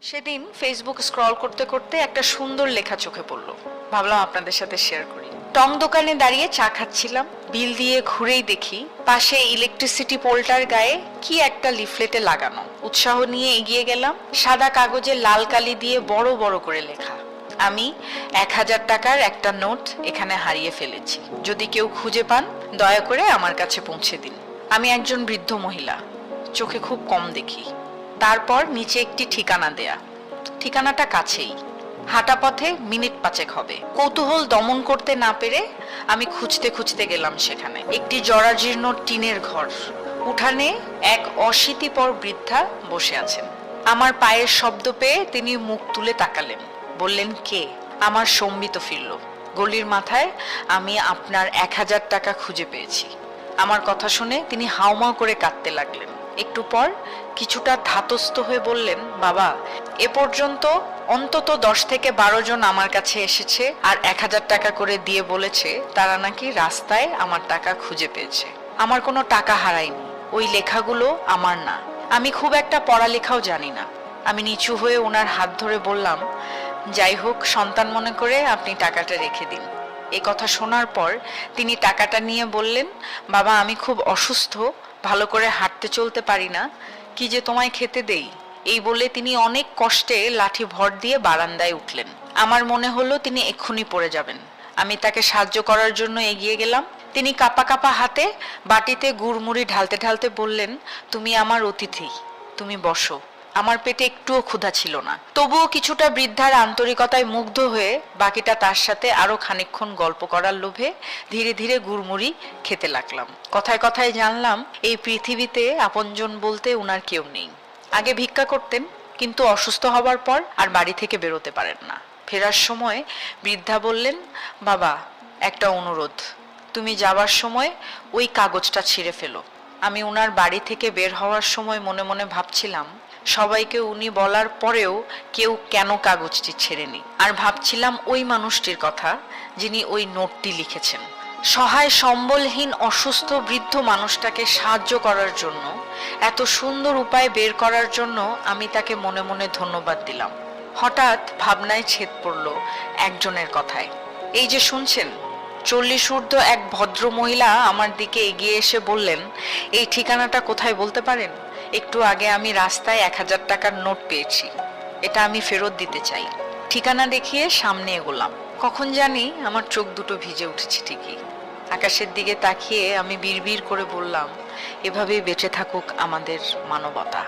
সেদিন Facebook scroll করতে করতে একটা সুন্দর লেখা চোখে পড়লো, ভাবলাম আপনাদের সাথে শেয়ার করি। টং দোকানে দাঁড়িয়ে চা খাচ্ছিলাম, বিল দিয়ে ঘুরেই দেখি পাশে ইলেকট্রিসিটি পোলটার গায়ে কি একটা লিফলেটে লাগানো। উৎসাহ নিয়ে এগিয়ে গেলাম। সাদা কাগজে লাল কালি দিয়ে বড় বড় করে লেখা, আমি 1000 টাকার একটা নোট এখানে হারিয়ে ফেলেছি, যদি কেউ খুঁজে পান দয়া করে আমার কাছে পৌঁছে দিন। আমি একজন বৃদ্ধ মহিলা, চোখে খুব কম দেখি। তারপর নিচে একটি ঠিকানা দেয়া, ঠিকানাটা কাছেই, হাঁটা পথে মিনিট 5 হবে। কৌতূহল দমন করতে না পেরে আমি খুঁজতে খুঁজতে গেলাম সেখানে। একটি জরাজীর্ণ টিনের ঘর, উঠানে এক অশীতিপর বৃদ্ধা বসে আছেন। আমার পায়ের শব্দ পেয়ে তিনি মুখ তুলে তাকালেন, বললেন কে? আমার সম্বিত ফিরল। গলির মাথায় আমি আপনার 1000 টাকা খুঁজে পেয়েছি। আমার কথা শুনে তিনি হাউমাউ করে কাঁদতে লাগলেন। একটু পর কিছুটা ধাতস্থ হয়ে বললেন, বাবা, এ পর্যন্ত অন্তত 10 থেকে 12 জন আমার কাছে এসেছে আর 1000 টাকা করে দিয়ে বলেছে তারা নাকি রাস্তায় আমার টাকা খুঁজে পেয়েছে। আমার কোনো টাকা হারায়নি, ওই লেখাগুলো আমার না। আমি খুব একটা পড়ালেখাও জানি না। আমি নিচু হয়ে ওনার হাত ধরে বললাম, যাই হোক, সন্তান মনে করে আপনি টাকাটা রেখে দিন। এই কথা শোনার পর তিনি টাকাটা নিয়ে বললেন, বাবা, আমি খুব অসুস্থ, ভালো করে হাঁটতে চলতে পারি না, কি যে তোমায় খেতে দেই। এই বলে তিনি অনেক কষ্টে লাঠি ভর দিয়ে বারান্দায় উঠলেন। আমার মনে হলো তিনি এক্ষুনি পড়ে যাবেন। আমি তাকে সাহায্য করার জন্য এগিয়ে গেলাম। তিনি কাঁপা কাঁপা হাতে বাটিতে গুড়মুড়ি ঢালতে ঢালতে বললেন, তুমি আমার অতিথি, তুমি বসো। আমার পেটে একটুও ক্ষুধা ছিল না, তবুও কিছুটা বৃদ্ধার আন্তরিকতায় মুগ্ধ হয়ে বাকিটা তার সাথে আরো খানিকক্ষণ গল্প করার লোভে ধীরে ধীরে গুড়মুড়ি খেতে লাগলাম। কথায় কথায় জানলাম এই পৃথিবীতে আপনজন বলতে উনার কেউ নেই। আগে ভিক্ষা করতেন, কিন্তু অসুস্থ হবার পর আর বাড়ি থেকে বেরোতে পারেন না। ফেরার সময় বৃদ্ধা বললেন, বাবা, একটা অনুরোধ, তুমি যাবার সময় ওই কাগজটা ছিঁড়ে ফেলো। আমি উনার বাড়ি থেকে বের হওয়ার সময় মনে মনে ভাবছিলাম, সবাইকে উনি বলার পরেও কেউ কেন কাগজটি ছেড়েনি। আর ভাবছিলাম ওই মানুষটির কথা যিনি ওই নোটটি লিখেছেন। সহায় সম্বলহীন অসুস্থ বৃদ্ধ মানুষটাকে সাহায্য করার জন্য, এত সুন্দর উপায় বের করার জন্য আমি তাকে মনে মনে ধন্যবাদ দিলাম। হঠাৎ ভাবনায় ছেদ পড়ল একজনের কথায়। এই যে শুনছেন, 40 ঊর্ধ্ব এক ভদ্র মহিলা আমার দিকে এগিয়ে এসে বললেন, এই ঠিকানাটা কোথায় বলতে পারেন? একটু আগে আমি রাস্তায় 1000 টাকার নোট পেয়েছি, এটা আমি ফেরত দিতে চাই। ঠিকানা দেখিয়ে সামনে এগোলাম। কখন জানি আমার চোখ দুটো ভিজে উঠেছে ঠিকই। আকাশের দিকে তাকিয়ে আমি বিড়বিড় করে বললাম, এভাবেই বেঁচে থাকুক আমাদের মানবতা।